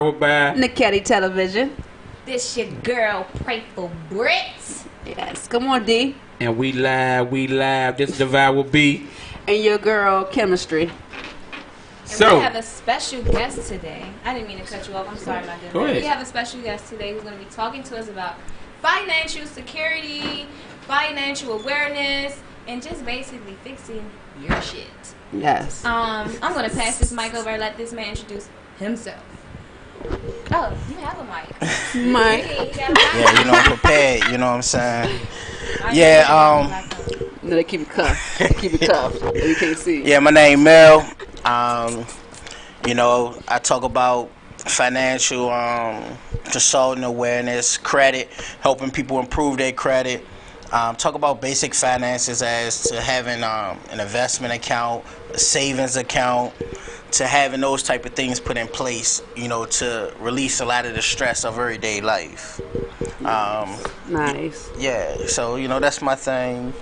By Nekedie Television. This your girl, Prateful Brits. Yes, come on, D. and we live. This is Devour B. And your girl, Chemistry. And So we have a special guest today. I didn't mean to cut you off. I'm sorry, my good Go man. ahead. We have a special guest today who's going to be talking to us about financial security, financial awareness, and just basically fixing your shit. Yes. I'm going to pass this mic over and let this man introduce himself. Oh, you have a mic. Mike. Hey, you got a mic? Yeah, I'm prepared, you know what I'm saying? I Yeah, No, they keep it cuffed. Keep it cuffed. You can't see. Yeah, my name Mel. I talk about financial consulting awareness, credit, helping people improve their credit. Talk about basic finances as to having an investment account, a savings account, to having those type of things put in place, to release a lot of the stress of everyday life. Nice. Yeah, so that's my thing,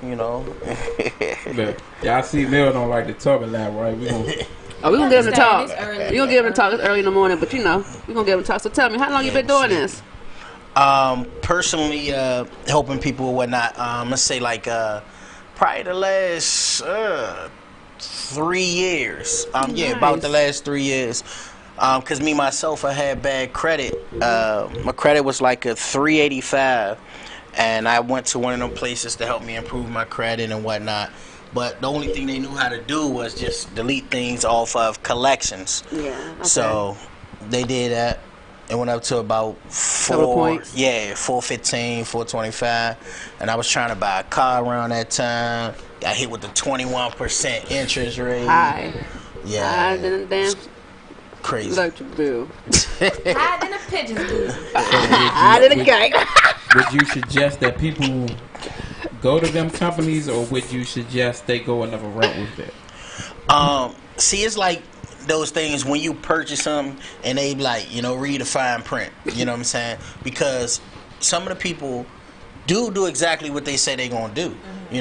look, y'all see Mel don't like to talk a lot, right? We gonna Oh, we're going to get him to talk. It's early. We're going to give him to talk. It's early in the morning, but we're going to give him to talk. So tell me, how long you been doing this? Personally, helping people and whatnot. Let's say probably the last 3 years. Nice. About the last 3 years. Cause me myself, I had bad credit. My credit was like a 385, and I went to one of them places to help me improve my credit and whatnot. But the only thing they knew how to do was just delete things off of collections. Yeah. Okay. So they did that. It went up to about Couple points. 415, 425, and I was trying to buy a car around that time. Got hit with the 21% interest rate. Hi. Yeah, Higher than a damn crazy. electric bill. Higher than a pigeon's boo. Higher than a kite. would you suggest that people go to them companies, or would you suggest they go another route with it? See, it's like those things when you purchase them and they read the fine print. You know what I'm saying? Because some of the people do exactly what they say they're gonna do. Mm-hmm.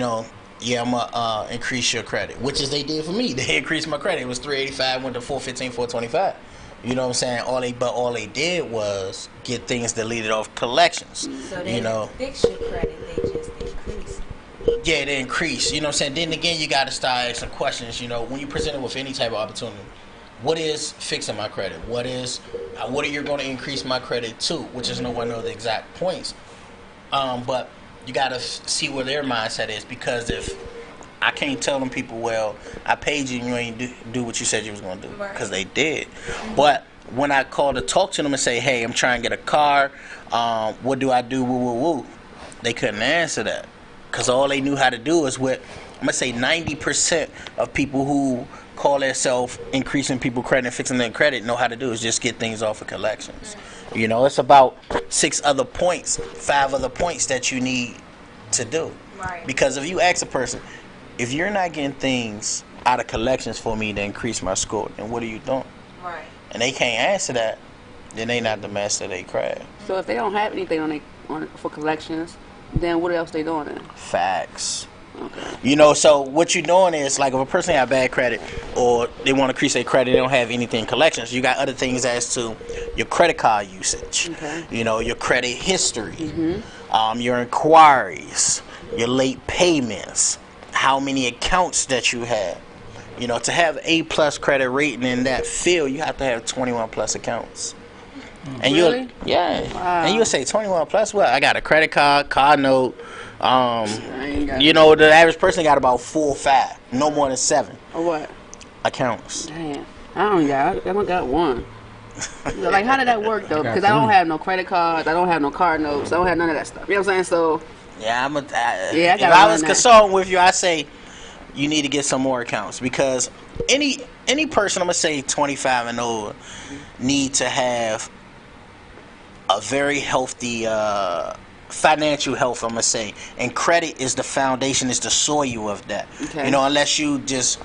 I'm gonna increase your credit, which is they did for me. They increased my credit. It was 385, went to 415, 425. You know what I'm saying? All they did was get things deleted off collections. So they didn't fix your credit, they just increased. Yeah, they increase. You know what I'm saying? Then again, you got to start asking questions. When you present it with any type of opportunity, what is fixing my credit? What are you going to increase my credit to? Which is no one knows the exact points. But you got to see where their mindset is, because if I can't tell them people, well, I paid you and you ain't do what you said you was going to do, because they did. But when I call to talk to them and say, hey, I'm trying to get a car, what do I do? Woo. They couldn't answer that, because all they knew how to do is what I'm going to say 90% of people who call themselves increasing people credit and fixing their credit know how to do is just get things off of collections. It's about 5 other points that you need to do. Right. Because if you ask a person, if you're not getting things out of collections for me to increase my score, then what are you doing? Right. And they can't answer that, then they not the master of their craft. So if they don't have anything for collections, then what else they doing then? Facts. Okay. So what you're doing is, like, if a person have bad credit or they want to increase their credit, they don't have anything in collections, you got other things as to your credit card usage, Okay. your credit history, your inquiries, your late payments, how many accounts that you have. To have A+ credit rating in that field, you have to have 21 plus accounts. And Really? Wow. And you'll say 21 plus. Well, I got a credit card, car note. I ain't got The average person got about 4 or 5, no more than 7 Or what? accounts. Damn. I only got one. Like, how did that work, though? I got Because I don't 3. have no credit cards. I don't have no car notes. I don't have none of that stuff. You know what I'm saying? So, Yeah, I if gotta I learn was that. consulting with you, I say you need to get some more accounts, because any person, I'm gonna say 25 and older, need to have a very healthy financial health, I'm gonna say, and credit is the foundation, is the soil of that. Okay. Unless you just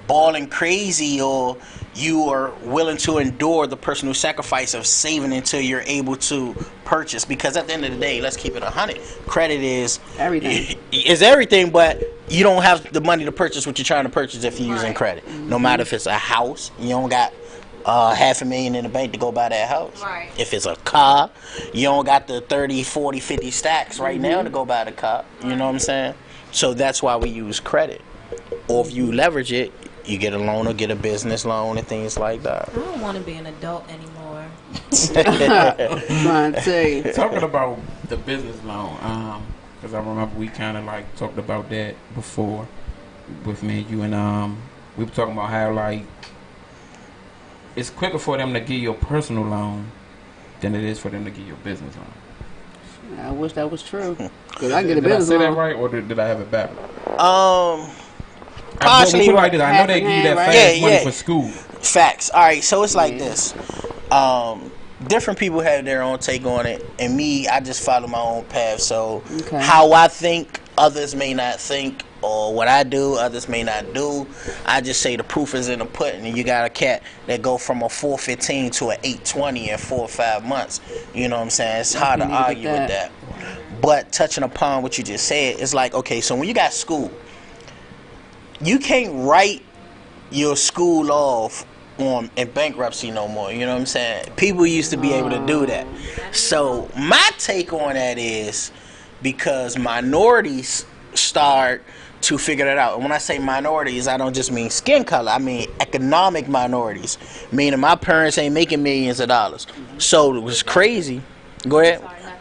balling crazy, or you are willing to endure the personal sacrifice of saving until you're able to purchase. Because at the end of the day, let's keep it 100. Credit is everything. Is everything, but you don't have the money to purchase what you're trying to purchase if you're using credit. No matter if it's a house, you don't got $500,000 in the bank to go buy that house. Right. If it's a car, you don't got the 30, 40, 50 stacks right now to go buy the car. You know what I'm saying? So that's why we use credit. Or if you leverage it, you get a loan or get a business loan and things like that. I don't want to be an adult anymore. Trying to tell you. Talking about the business loan, because I remember we kind of like talked about that before with me and you, and we were talking about how like it's quicker for them to give you a personal loan than it is for them to give you a business loan. I wish that was true. Cause I get a Did I business say that loan. right, or did I have it backwards? Partially like this. I know they give you that Half fast and hand, money right? for school. Facts. All right, so it's like this. Different people have their own take on it, and me, I just follow my own path. So Okay. how I think, others may not think, or what I do, others may not do. I just say the proof is in the pudding, and you got a cat that go from a 415 to an 820 in 4 or 5 months. You know what I'm saying? It's hard to Definitely argue get with that. But touching upon what you just said, it's like, okay, so when you got school, you can't write your school off in bankruptcy no more. You know what I'm saying? People used to be able to do that. So my take on that is because minorities start to figure that out. And when I say minorities, I don't just mean skin color. I mean economic minorities, meaning my parents ain't making millions of dollars. So it was crazy. Go ahead. Sorry, nothing.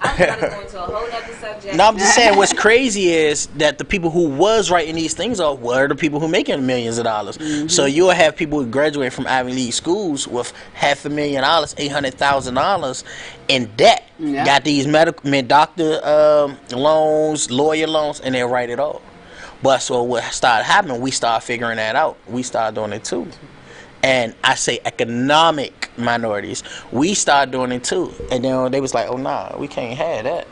I'm trying to go into a whole other subject. No, I'm just saying what's crazy is that the people who was writing these things off were the people who making millions of dollars. So you'll have people who graduate from Ivy League schools with $500,000, $800,000 in debt. Yeah. Got these doctor loans, lawyer loans, and they write it off. But so what started happening, we started figuring that out. We started doing it too. And I say economic minorities. We started doing it too. And then they was like, oh, nah, we can't have that.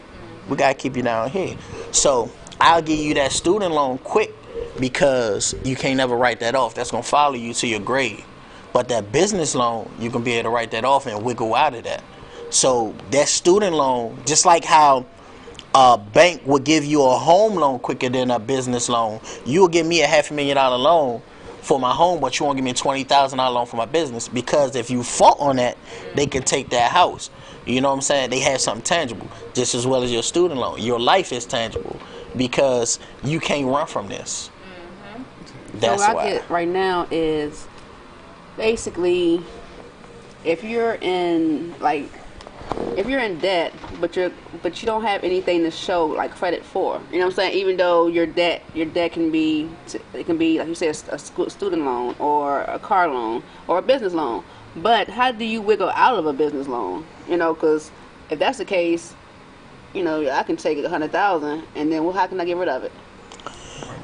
We got to keep you down here. So I'll give you that student loan quick because you can't never write that off. That's going to follow you to your grave. But that business loan, you can be able to write that off and wiggle out of that. So that student loan, just like how a bank would give you a home loan quicker than a business loan, you will give me a $500,000 loan for my home, but you won't give me a $20,000 loan for my business, because if you fault on that, they can take that house. You know what I'm saying? They have something tangible, just as well as your student loan. Your life is tangible because you can't run from this. That's so what why. I get right now is basically if you're in debt, but you don't have anything to show like credit for. You know what I'm saying? Even though your debt can be like you said, a student loan or a car loan or a business loan. But how do you wiggle out of a business loan? You know, because if that's the case, you know, I can take $100,000 and then how can I get rid of it?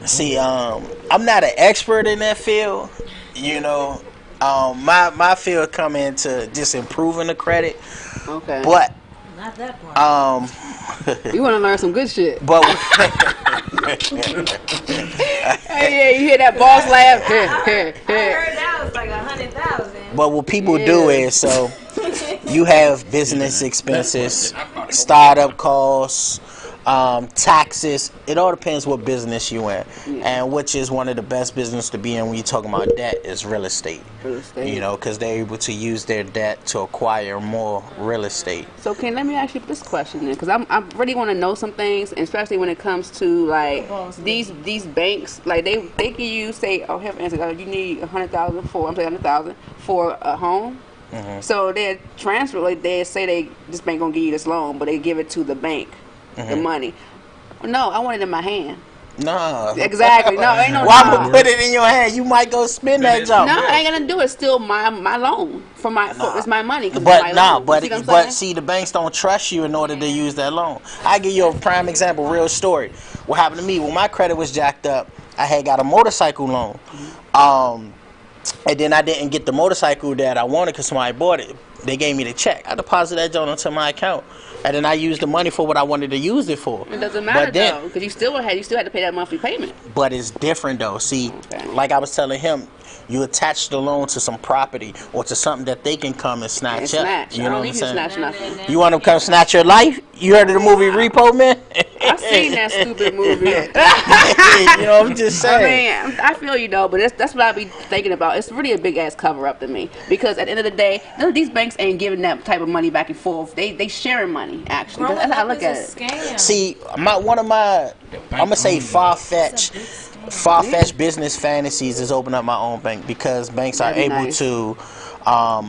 See, I'm not an expert in that field. You know, my field come into just improving the credit. Okay. But Not that part. You want to learn some good shit. but Hey, you hear that boss laugh? I heard that was like 100,000. But what people do is, so you have business expenses, startup costs, taxes. It all depends what business you in, and which is one of the best business to be in when you're talking about debt is real estate. Real estate. You know, because they're able to use their debt to acquire more real estate. So, Ken, let me ask you this question then, because I really want to know some things, and especially when it comes to like these banks, like they give you say, oh, here for instance, you need $100,000 for $100,000 for a home. So they transfer, like they say this bank gonna give you this loan, but they give it to the bank, the money. No, I want it in my hand. No. Exactly. No, ain't no. Why no. would put it in your hand? You might go spend that junk. No, I ain't gonna do it. It's still my loan it's my money. 'Cause it's But my nah, loan. but See what I'm but saying? see, the banks don't trust you in order to use that loan. I give you a prime example, real story. What happened to me when my credit was jacked up? I had got a motorcycle loan, and then I didn't get the motorcycle that I wanted because somebody bought it. They gave me the check. I deposited that joint into my account, and then I used the money for what I wanted to use it for. It doesn't matter But then- though, because you still had to pay that monthly payment. But it's different though. See, Okay. like I was telling him, you attach the loan to some property or to something that they can come and snatch And up. snatch. You I know don't what I'm need you to saying? snatch nothing. You want to come snatch your life? You heard of the movie Repo Man? I've seen that stupid movie. You know, I'm just saying. I mean, I feel you know, but that's what I be thinking about. It's really a big ass cover up to me because at the end of the day, none of these banks ain't giving that type of money back and forth. They sharing money actually. Growing That's how I up look at is it. a scam. See, one of my, I'm gonna say far-fetched business fantasies is open up my own bank because banks are That'd be able nice. to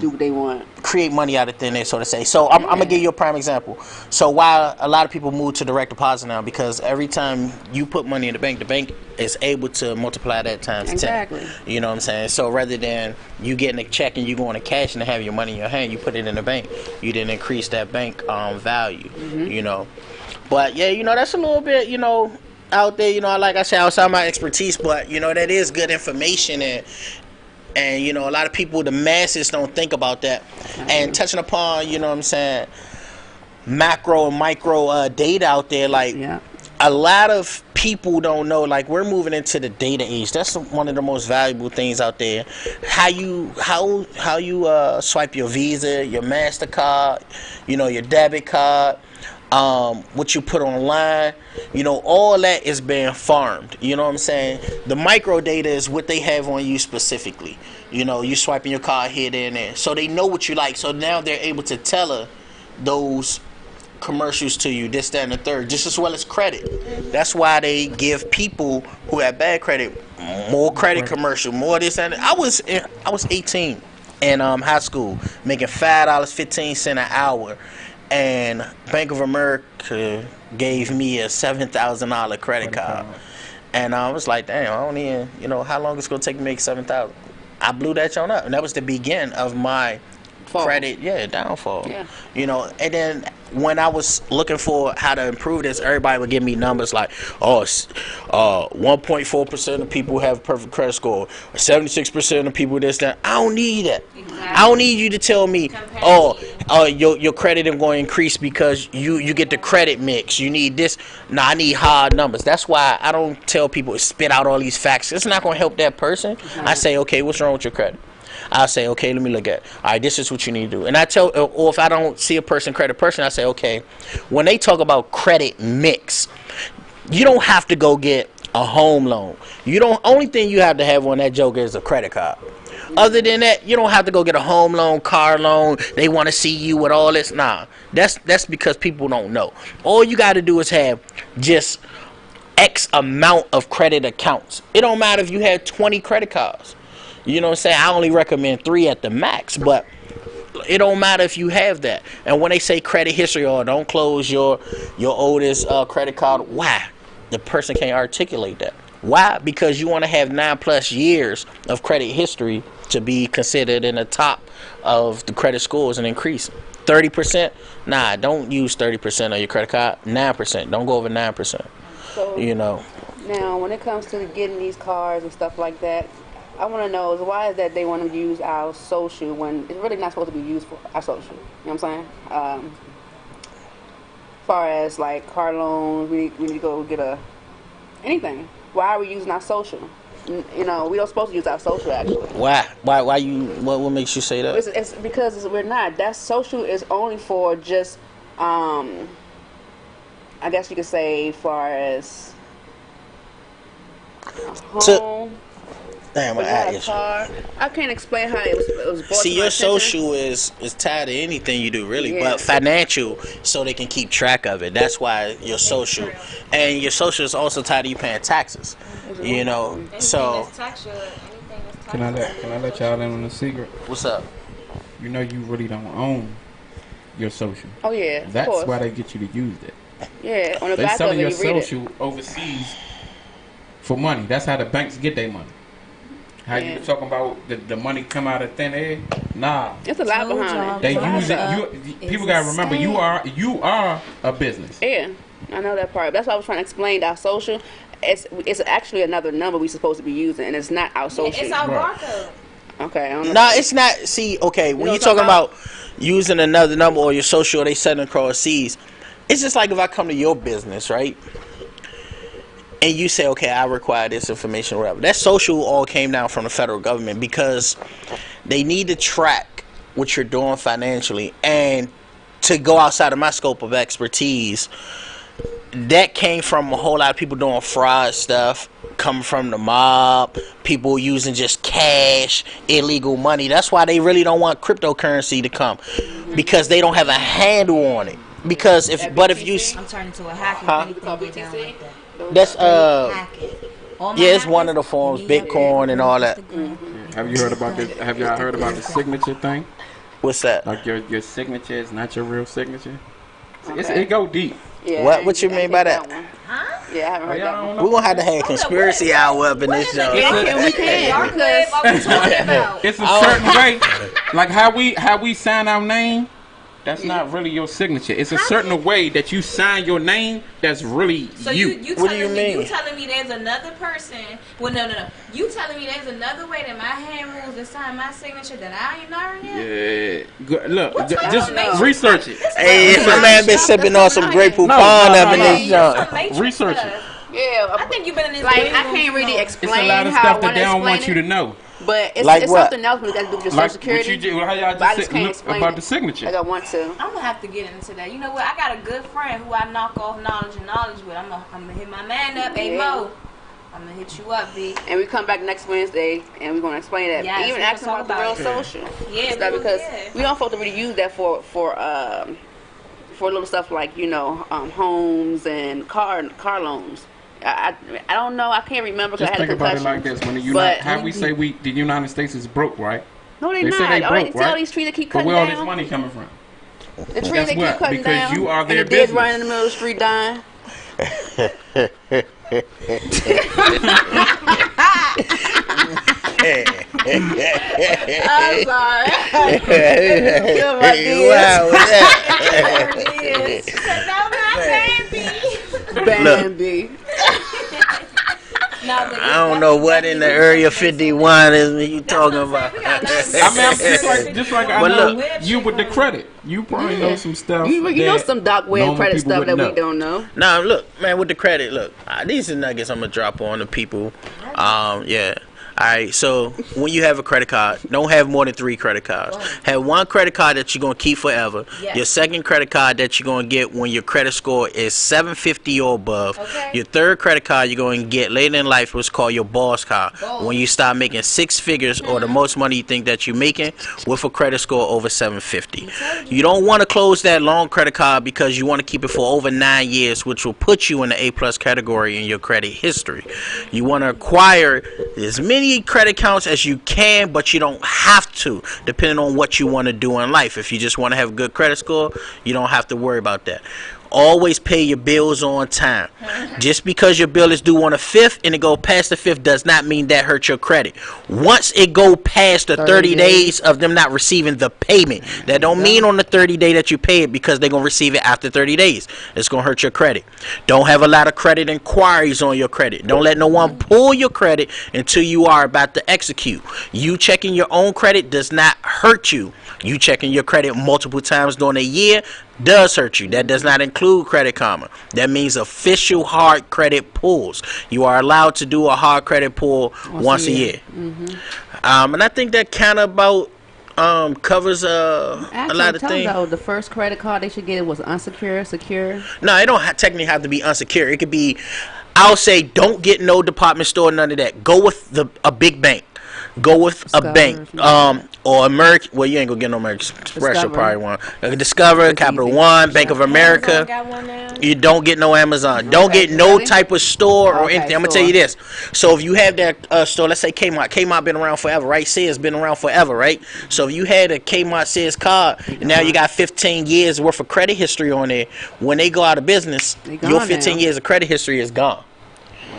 Do what they want. create money out of thin air, so to say. So I'm gonna give you a prime example. So while a lot of people move to direct deposit now, because every time you put money in the bank is able to multiply that times 10. Exactly. You know what I'm saying? So rather than you getting a check and you going to cash and have your money in your hand, you put it in the bank. You didn't increase that bank value. You know. But yeah, you know, that's a little bit, you know, out there, you know, like I said, outside my expertise, but you know, that is good information, and you know, a lot of people, the masses, don't think about that. And touching upon, you know what I'm saying, macro and micro data out there, like Yeah. a lot of people don't know, like we're moving into the data age. That's one of the most valuable things out there. How you swipe your Visa, your MasterCard, you know, your debit card, what you put online, you know, all that is being farmed. You know what I'm saying? The micro data is what they have on you specifically. You know, you swiping your card here, there, and there. So they know what you like. So now they're able to tailor those commercials to you, this, that, and the third, just as well as credit. That's why they give people who have bad credit more credit commercial, more this and that. I was 18 in high school, making $5.15 an hour, and Bank of America gave me a $7,000 credit card, and I was like, damn, I don't even, you know, how long it's gonna take me to make $7,000. I blew that joint up, and that was the beginning of my credit downfall. You know, and then when I was looking for how to improve this, everybody would give me numbers like 1.4% of people have a perfect credit score, 76% of people this, that. I don't need that. I don't need you to tell me your credit is going to increase because you get the credit mix, you need this. No, I need hard numbers. That's why I don't tell people to spit out all these facts. It's not going to help that person. I say, okay, what's wrong with your credit? I'll say, okay, let me look at it. All right, this is what you need to do. And I tell, or if I don't see a credit person, I say, okay, when they talk about credit mix, you don't have to go get a home loan. Only thing you have to have on that joke is a credit card. Other than that, you don't have to go get a home loan, car loan. They want to see you with all this. Nah, that's because people don't know. All you got to do is have just X amount of credit accounts. It don't matter if you have 20 credit cards. You know what I'm saying? I only recommend 3 at the max, but it don't matter if you have that. And when they say credit history or don't close your oldest credit card, why? The person can't articulate that. Why? Because you want to have 9+ years of credit history to be considered in the top of the credit scores and increase. 30%? Nah, don't use 30% of your credit card. 9%. Don't go over 9%. So, you know. Now, when it comes to getting these cards and stuff like that, I want to know is why is that they want to use our social when it's really not supposed to be used for our social. You know what I'm saying? As far as like car loans, we need to go get anything. Why are we using our social? You know, we don't supposed to use our social actually. Why you? What makes you say that? It's because we're not. That social is only for just, I guess you could say, as far as home. Damn, I can't explain how it was brought See, to your my attention. social is tied to anything you do, really, Yeah. but financial, so they can keep track of it. That's why your social, and your social is also tied to you paying taxes. You know, so. Can I let y'all in on a secret? What's up? You know, you really don't own your social. Oh yeah, of That's course. why they get you to use that. Yeah, on the They back of selling it, your you read it. social overseas for money. That's how the banks get their money. How you talking about the money come out of thin air? Nah, It's a lot behind it. they use it. People gotta remember, you are a business. Yeah, I know that part. That's why I was trying to explain our social. It's actually another number we supposed to be using, and it's not our social. It's our Right. barcode. Okay, I don't know. No, it's not. See, okay, when know you're what I'm talking about using another number or your social, they send across seas. It's just like if I come to your business, right? And you say, okay, I require this information or whatever. That social all came down from the federal government because they need to track what you're doing financially. And to go outside of my scope of expertise, that came from a whole lot of people doing fraud stuff, coming from the mob, people using just cash, illegal money. That's why they really don't want cryptocurrency to come, because they don't have a handle on it. Because if you I'm turning to a hacker. Huh? Anything go down like that. that's Hacking. All my yeah, it's one hackers, of the forms, you need Bitcoin and all that. Have you heard about this? Have y'all heard about the signature thing? What's that? Like your signature is not your real signature. It go deep. Yeah, What you mean by that? Huh? Yeah, I haven't heard that one. We're gonna have to have a conspiracy hour up in this show. We can. Dark web, what we talking about? It's a certain way, like how we sign our name. That's not really your signature. It's a certain way that you sign your name. That's really So you. you What do you telling me mean? you telling me there's another person? Well, no. You telling me there's another way that my hand rules to sign my signature that I ain't learned yet? Yeah. Good. Look, What type just of matrix? research it. Hey, my man been sipping on some Grey Poupon No, up in no. this Some joint. matrix Research stuff. it. Yeah, I think you've been in this. like waiting I room can't too really long. It's explain a lot of how I stuff that want they to don't want explain you it, to know. but it's, Like it's what? something else we got to do with your Like social what security. you do, how y'all But I just just can't look explain about it the signature. like I want to. I'm gonna have to get into that. You know what? I got a good friend who I knock off knowledge with. I'm gonna hit my man up. Hey Mo, I'm gonna hit you up, B. And we come back next Wednesday and we're gonna explain that. Yes, Even we ask them gonna about the talk real about social Yeah, stuff we- because yeah. we don't supposed to really use that for little stuff like homes and car loans. I don't know. I can't remember because Just I had think a about concussion. it like this: when But- how we say the United States is broke, right? No, they They not. say they all broke, see all right? these trees that keep But cutting where all down. this money coming from? The trees Guess they what? keep cutting Because down. you are their and the dead business. running in the middle of the street dying. I'm sorry. Feel my deals. Wow, Bambi. I don't know what in the area 51 is you talking about. I mean, I'm just like I But know look, you with the credit. You probably know some stuff. You know that some dark web normal credit people stuff that wouldn't we know. don't know. Nah, look, man, with the credit, look, these are nuggets I'm gonna drop on the people. Yeah. All right, so when you have a credit card, don't have more than 3 credit cards. Have one credit card that you're going to keep forever. Yes. Your second credit card that you're going to get when your credit score is 750 or above. Okay. Your third credit card you're going to get later in life what's called your boss card. When you start making 6 figures or the most money you think that you're making with a credit score over 750. You don't want to close that long credit card because you want to keep it for over 9 years, which will put you in the A+ category in your credit history. You want to acquire as many credit accounts as you can, but you don't have to, depending on what you want to do in life. If you just want to have a good credit score, you don't have to worry about that. Always pay your bills on time. Just because your bill is due on the 5th and it go past the 5th does not mean that hurts your credit. Once it go past the 30 days of them not receiving the payment, that don't mean on the 30 day that you pay it, because they're going to receive it after 30 days. It's going to hurt your credit. Don't have a lot of credit inquiries on your credit. Don't let no one pull your credit until you are about to execute. You checking your own credit does not hurt you. You checking your credit multiple times during a year does hurt you. That does not include Credit Karma. That means official hard credit pulls. You are allowed to do a hard credit pull once a year. And I think that kind of about covers a lot of things. Though, the first credit card they should get was unsecured, secure. No, it don't technically have to be unsecured. It could be, I'll say, don't get no department store, none of that. Go with a big bank. Go with Discover, a bank, or American. Well, you ain't gonna get no American Express. You'll probably want Discover, Capital easy. One, Bank of America. Got one now. You don't get no Amazon. Don't get no really? type of store or Okay, anything. I'm gonna store. tell you this. So if you have that store, let's say Kmart. Kmart been around forever, right? Sears been around forever, right? So if you had a Kmart Sears card, and now you got 15 years worth of credit history on there. When they go out of business, They gone your 15 now. years of credit history is gone.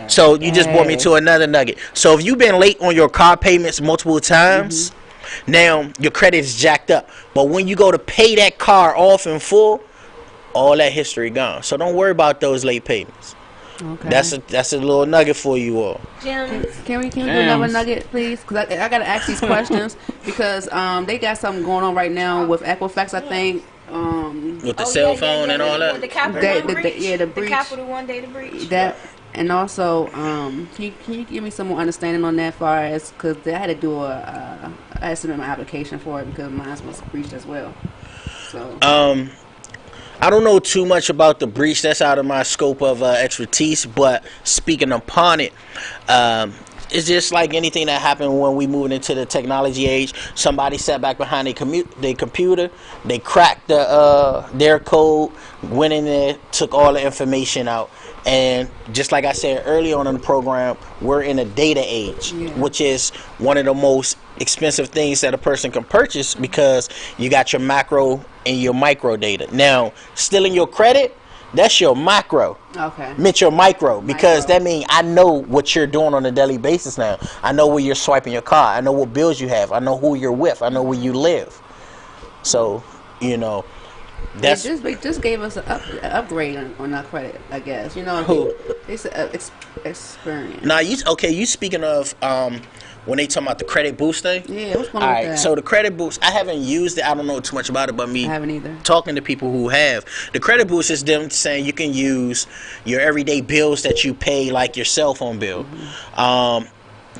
So you just brought me to another nugget. So if you've been late on your car payments multiple times, now your credit is jacked up. But when you go to pay that car off in full, all that history gone. So don't worry about those late payments. Okay. That's a little nugget for you all. Jim, Can we do another nugget, please? Because I gotta ask these questions because they got something going on right now with Equifax. I think. With the cell phone and all The that. Capital One breach. the breach. The Capital One data breach. That and also, can you give me some more understanding on that far as because I had to do I had to submit my application for it because mine was breached as well. So I don't know too much about the breach. That's out of my scope of expertise. But speaking upon it, it's just like anything that happened when we moved into the technology age. Somebody sat back behind their computer, they cracked their code, went in there, took all the information out. And just like I said earlier on in the program, we're in a data age, which is one of the most expensive things that a person can purchase, because you got your macro and your micro data. Now, stealing your credit, that's your macro. Okay. Meant your micro, because that means I know what you're doing on a daily basis now. I know where you're swiping your card. I know what bills you have. I know who you're with. I know where you live. So, you know, that's... They just gave us an upgrade on our credit, I guess. You know, Who? It's experience. Now, you speaking of when they talking about the credit boost thing? Yeah, what's going All on right, with that? so the credit boost, I haven't used it. I don't know too much about it, but me I haven't either. talking to people who have. The credit boost is them saying you can use your everyday bills that you pay, like your cell phone bill,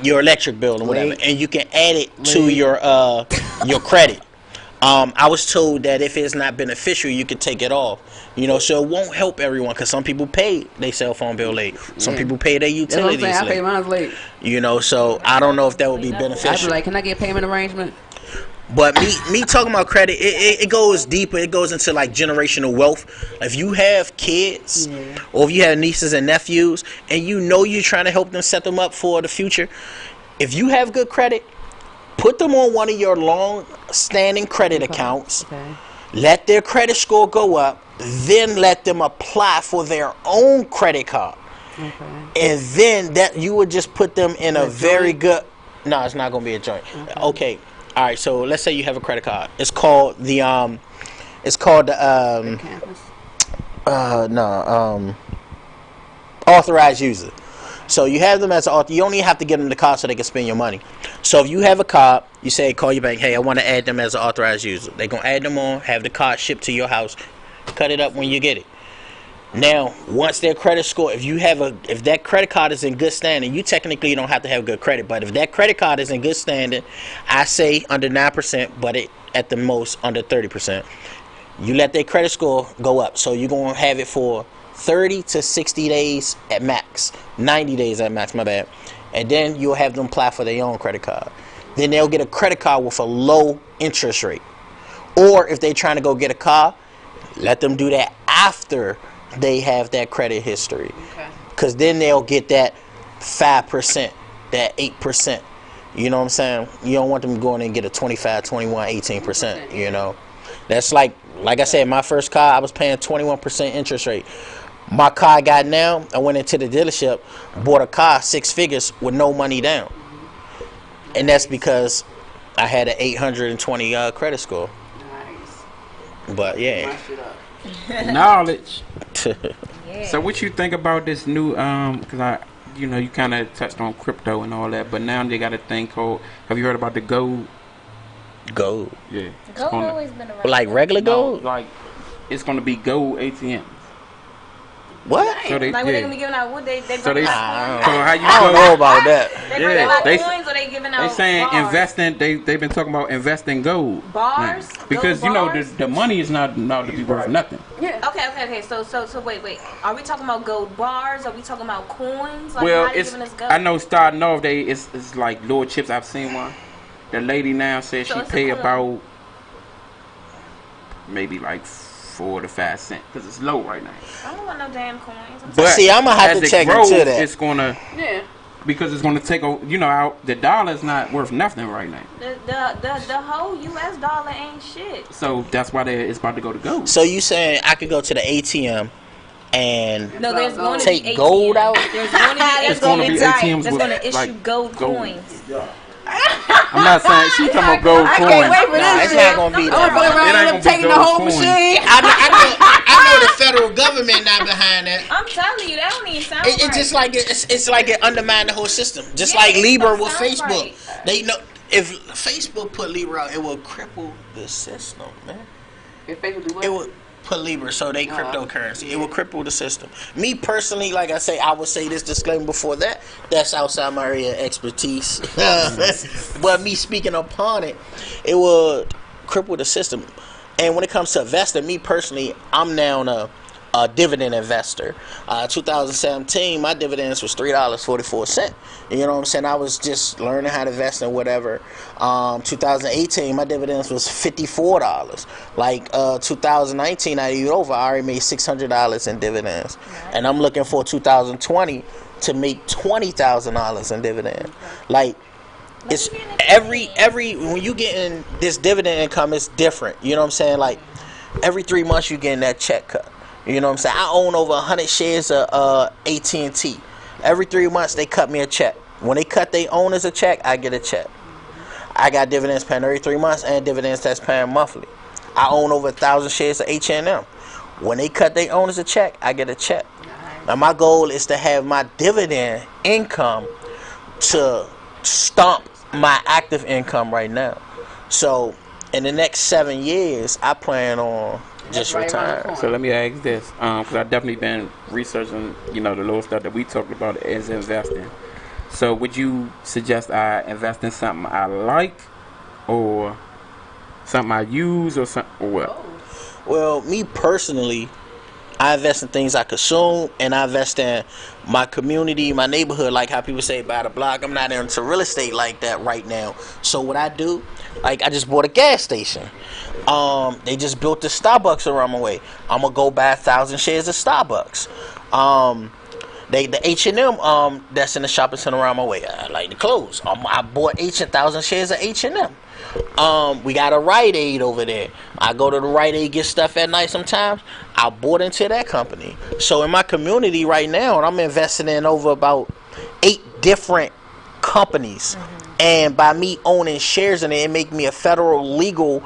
your electric bill, or whatever, and you can add it to your credit. I was told that if it's not beneficial, you can take it off. You know, so it won't help everyone, because some people pay their cell phone bill late. Some people pay their utilities That's what I'm saying. I pay late. mine late. You know, so I don't know if that would be I'd beneficial. be like, can I get payment arrangement? But me talking about credit, it goes deeper. It goes into like generational wealth. If you have kids, or if you have nieces and nephews, and you know you're trying to help them, set them up for the future, if you have good credit, put them on one of your long-standing credit accounts. Okay. Let their credit score go up. Then let them apply for their own credit card. Okay. And then that you would just put them in a very good... No, it's not going to be a joint. Okay. All right. So let's say you have a credit card. It's called the Campus. authorized user. So you have them as an author. You only have to give them the card so they can spend your money. So if you have a card, you say, call your bank, hey, I want to add them as an authorized user. They're going to add them on, have the card shipped to your house, cut it up when you get it. Now, once their credit score, if that credit card is in good standing, you technically don't have to have good credit. But if that credit card is in good standing, I say under 9%, but at the most under 30%. You let their credit score go up. So you're going to have it for 30 to 60 days at max. 90 days at max, my bad. And then you'll have them apply for their own credit card. Then they'll get a credit card with a low interest rate. Or if they're trying to go get a car, let them do that after they have that credit history. Because then they'll get that 5%, that 8%. You know what I'm saying? You don't want them going and get a 25, 21, 18%, you know. That's like I said, my first car, I was paying 21% interest rate. My car I got now, I went into the dealership, bought a car, 6 figures, with no money down. And that's because I had an 820 credit score. Nice. But yeah. Knowledge. Yeah. So what you think about this new because you kind of touched on crypto and all that, but now they got a thing called, have you heard about the gold? Gold. Yeah. Gold always been around. Like regular gold? Like it's gonna be gold ATM. What? So they, Like what they gonna be giving out? What they So they, giving so out how you I don't go? know about that. They Yeah, giving out they- coins or they giving out They saying bars? investing. They've been talking about investing gold Bars? now. Because Gold bars? the money is not to be worth nothing. Okay. So wait. Are we talking about gold bars? Are we talking about coins? Like Well, how they it's giving us gold? I know starting off it's like lower chips. I've seen one. The lady now says So she it's a pay coin. about maybe like 4 to 5 cents because it's low right now. I don't want no damn coins. But See, I'ma have as to it check grows, into that. It's gonna because it's gonna take out the dollar's not worth nothing right now. The whole U.S. dollar ain't shit. So that's why it's about to go to gold. So you saying I could go to the ATM and No, there's going to take be ATMs. gold out? There's going to be It's gonna be ATMs that's with, going to issue like, gold gold. coins. I'm not saying she talking about gold coins. Nah, it's not gonna be I'm gonna go that. around It ain't and gonna be taking the gold whole coins. machine. I know the federal government not behind that. I'm telling you, that don't even sound It's right. just like it's like it undermined the whole system. Just Yeah, like it Libra don't with sound Facebook. right. They know if Facebook put Libra out, it will cripple the system, man. It would put Libra, so they cryptocurrency. It will cripple the system. Me personally, like I say, I would say this disclaimer before that. That's outside my area of expertise. But me speaking upon it, it would cripple the system. And when it comes to investing, me personally, I'm now a dividend investor. 2017, my dividends was $3.44. You know what I'm saying? I was just learning how to invest in whatever. 2018, my dividends was $54. Like 2019, I already made $600 in dividends, and I'm looking for 2020 to make $20,000 in dividends. Like, it's every when you get in this dividend income, it's different. You know what I'm saying? Like, every 3 months you getting that check cut. You know what I'm saying? I own over 100 shares of AT&T. Every 3 months they cut me a check. When they cut their owners a check, I get a check. I got dividends paying every 3 months and dividends that's paying monthly. I own over 1,000 shares of H&M. When they cut their owners a check, I get a check. Now my goal is to have my dividend income to stomp my active income right now. So in the next 7 years, I plan on just retiring. So let me ask this, because I've definitely been researching, the little stuff that we talked about as investing. So would you suggest I invest in something I like, or something I use, or something, or what? Well, me personally, I invest in things I consume, and I invest in my community, my neighborhood, like how people say buy the block. I'm not into real estate like that right now. So what I do, like, I just bought a gas station. They just built the Starbucks around my way. I'm gonna go buy 1,000 shares of Starbucks. The H&M that's in the shopping center around my way. I like the clothes. I bought 1,000 shares of H&M. We got a Rite Aid over there. I go to the Rite Aid, get stuff at night sometimes. I bought into that company. So in my community right now, I'm investing in over about 8 different companies. And by me owning shares in it, it make me a federal legal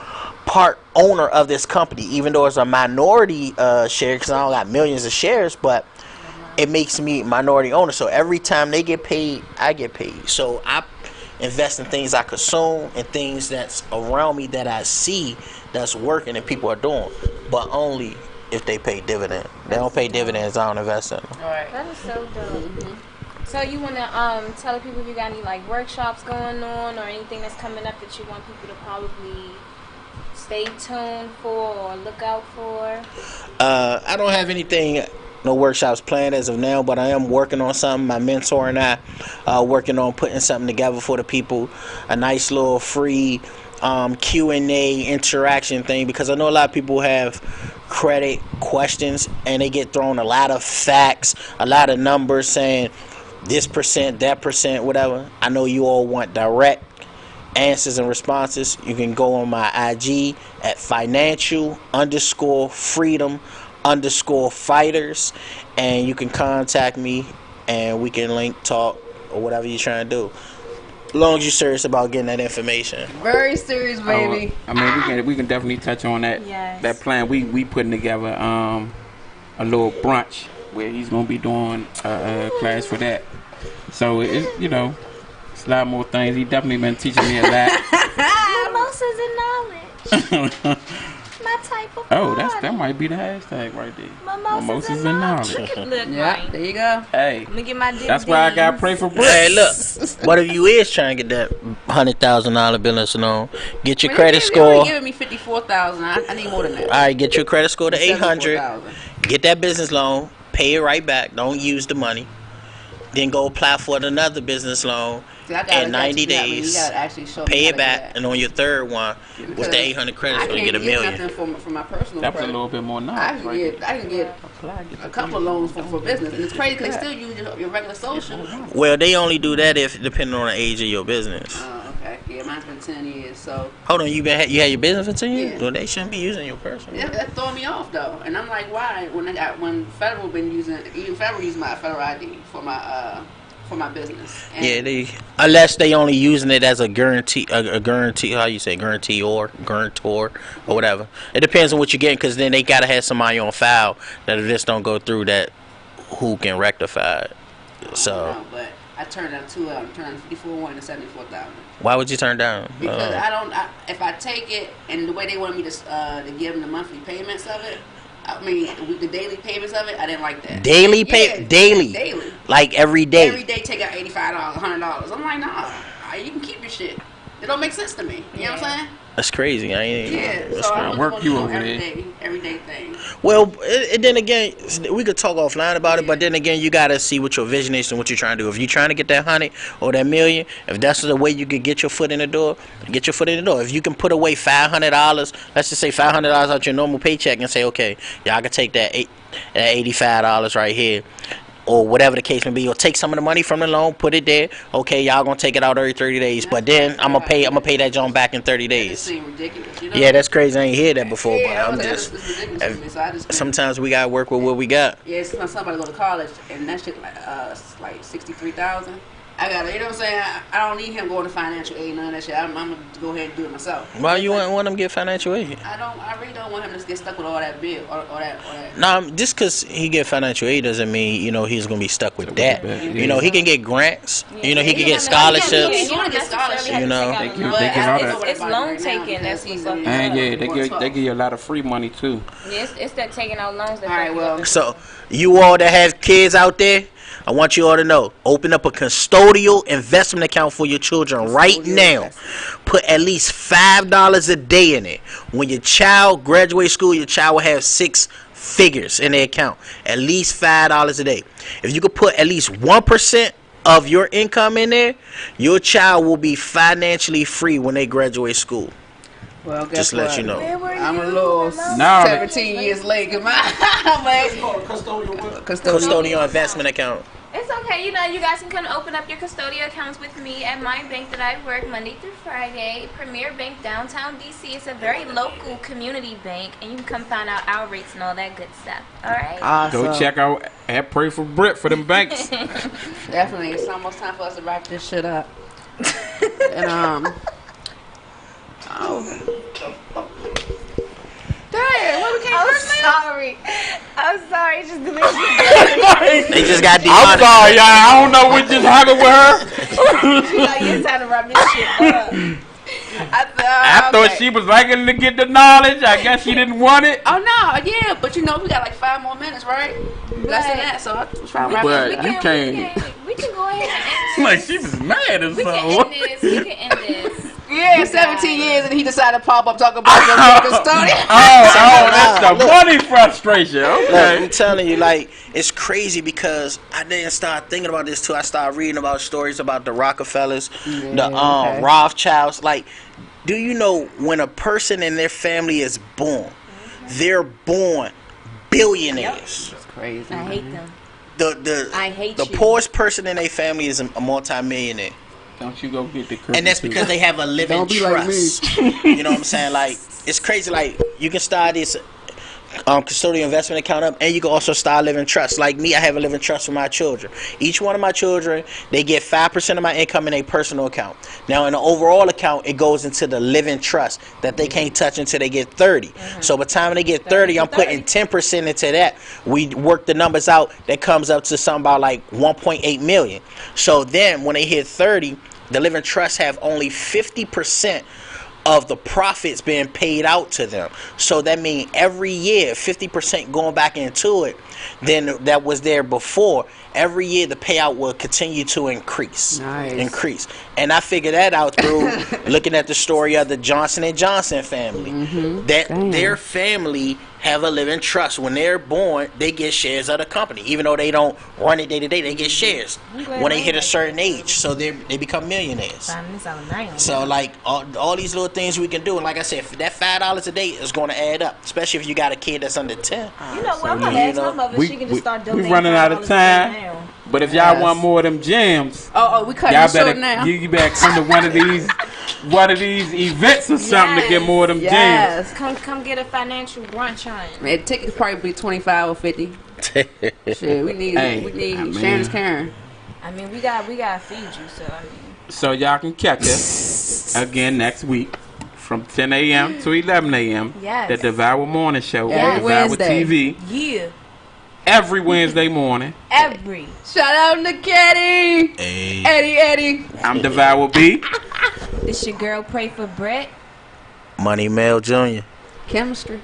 part owner of this company, even though it's a minority share, because I don't got millions of shares, but it makes me minority owner. So every time they get paid, I get paid. So I invest in things I consume and things that's around me that I see that's working and people are doing, but only if they pay dividend. They don't pay dividends, I don't invest in them. All right. That is so dope. So you want to tell people if you got any like workshops going on or anything that's coming up that you want people to probably stay tuned for or look out for? I don't have anything, no workshops planned as of now, but I am working on something. My mentor and I working on putting something together for the people, a nice little free Q&A interaction thing, because I know a lot of people have credit questions and they get thrown a lot of facts, a lot of numbers saying this percent, that percent, whatever. I know you all want direct answers and responses. You can go on my IG at financial_freedom_fighters, and you can contact me and we can link, talk, or whatever you're trying to do. As long as you're serious about getting that information. Very serious, baby. I mean, we can definitely touch on that. Yes. That plan. We putting together a little brunch where he's gonna be doing a class for that. So it's it's a lot more things. He definitely been teaching me a lot. Mimosas and knowledge. My type of that might be the hashtag right there. Mimosas and knowledge. Look, Yeah, there you go. Hey, let me get my that's why I gotta pray for Britt. Hey, look. What if you is trying to get that $100,000 business loan? Get your credit They only score. giving me 54,000. I need more than that. All right, get your credit score to 800. 74,000. Get that business loan. Pay it right back. Don't use the money. Then go apply for another business loan in 90 days. Pay it back, and on your third one, with the 800 credit score, you get $1 million. Nothing for my personal That's a credit. little bit more I knowledge. can get a couple of loans for business, and it's crazy because they still use your regular social. Well, they only do that if depending on the age of your business. Okay, yeah, mine's been 10 years, so. Hold on, you had your business for 10 years? Yeah. Well, they shouldn't be using your personal. Yeah, that's throwing me off though, and I'm like, why? When federal been using, even federal use my federal ID for my business. And Yeah, unless they only using it as a guarantee, how you say, guarantor or whatever. It depends on what you're getting, because then they gotta have somebody on file that if this don't go through, that who can rectify it. So. But I turned down two. I'm turning 54 to 74,000. Why would you turn down? Because if I take it and the way they wanted me to give them the monthly payments of it. I mean, the daily payments of it, I didn't like that. Daily daily. Like every day. Every day take out $85, $100. I'm like, nah, you can keep your shit. It don't make sense to me. You know what I'm saying? That's crazy. I ain't. Yeah, That's so crazy. I'm Work work you you over there. everyday thing. Well, and then again, we could talk offline about it, but then again, you gotta see what your vision is and what you're trying to do. If you're trying to get that 100 or that million, if that's the way you can get your foot in the door, get your foot in the door. If you can put away $500, let's just say $500 out your normal paycheck and say, okay, y'all can take that $85 right here, or whatever the case may be, or take some of the money from the loan, put it there. Okay, y'all gonna take it out every 30 days, but then I'm gonna pay that joint back in 30 It days. seems ridiculous, you know? Yeah, that's crazy. I ain't heard that before, but Yeah, I'm it's just. ridiculous to me, so I just Sometimes we gotta work with what we got. yeah, it's when somebody go to college and that shit like 63,000. I got it. You know what I'm saying? I don't need him going to financial aid, none of that shit. I'm gonna go ahead and do it myself. Why you want them to get financial aid? I really don't want him to get stuck with all that bill or that. No, just because he get financial aid doesn't mean he's gonna be stuck with that. Yeah. You know, he can get grants. You know, he can get He scholarships. don't get scholarships. You know. They give all that. It's loan taking that's what's up. And yeah, they give you a lot of free money too. Yeah, it's that taking out loans. That All right, well, So you all that have kids out there, I want you all to know, open up a custodial investment account for your children right now. Put at least $5 a day in it. When your child graduates school, your child will have 6 figures in their account. At least $5 a day. If you could put at least 1% of your income in there, your child will be financially free when they graduate school. well, guess Just what? let you know. I'm a little Now 17 years late. Cause Custodial investment account. It's okay, you know, you guys can come open up your custodial accounts with me at my bank that I work Monday through Friday, Premier Bank, downtown DC. It's a very local community bank, and you can come find out our rates and all that good stuff. All right? go check out at Pray for Brit for them banks. Definitely, it's almost time for us to wrap this shit up. And Dang, what we came first now? I'm sorry, it's just delicious. They just got I'm demonetized. sorry, y'all. I don't know what just happened with her. Like, it's time to wrap this shit up. I thought she was liking to get the knowledge. I guess she didn't want it. Oh no, yeah, but you know we got like 5 more minutes, right? Less than that, so I was trying to wrap But it up. you can't. We can go ahead and Like she was mad or we can something. end this. We can end this. Yeah, 17 years and he decided to pop up talking about the custodian. Oh, that's the money frustration. Look, Okay. I'm telling you, like, it's crazy because I didn't start thinking about this too. I started reading about stories about the Rockefellers, the Rothschilds. Like, do you know when a person in their family is born, they're born billionaires? That's crazy. I hate them. I hate the you. poorest person in their family is a multimillionaire. Don't you go get the cookie. And that's because they have a living Don't be like trust. You know what I'm saying? Like, it's crazy. Like, you can start this custodial investment account up, and you can also start a living trust. Like me, I have a living trust for my children. Each one of my children, they get 5% of my income in a personal account. Now, in the overall account, it goes into the living trust that they can't touch until they get 30. So by the time they get 30, I'm putting 10% into that. We work the numbers out. That comes up to something about like 1.8 million. So then, when they hit 30, the living trust have only 50% of the profits being paid out to them. So that means every year 50% going back into it than that was there before. Every year the payout will continue to increase. Nice. And I figured that out through looking at the story of the Johnson and Johnson family. That their family have a living trust. When they're born, they get shares of the company. Even though they don't run it day to day, they get shares when they hit a certain age. So they become millionaires. So like all these little things we can do, and like I said, that $5 a day is going to add up, especially if you got a kid that's under 10. You know what? I'm gonna ask my mother. She can just start donating. We running out of time. But if y'all want more of them gems, we cutting y'all it short better now. you better come to one of these events or something to get more of them gems. Yes. Come get a financial brunch on. Man, tickets probably be 25 or 50. Shit, we need sharing is caring. I mean, we gotta feed you, so I mean. So y'all can catch us again next week from 10 a.m. to 11 a.m. Yes. The Devour Morning Show Every on Devour Wednesday. TV. Yeah. Every Wednesday morning. Every. Shout out Nekedie. Hey. Eddie. I'm Devour B. This your girl Pray for Brett. Money Mail Jr. Chemistry.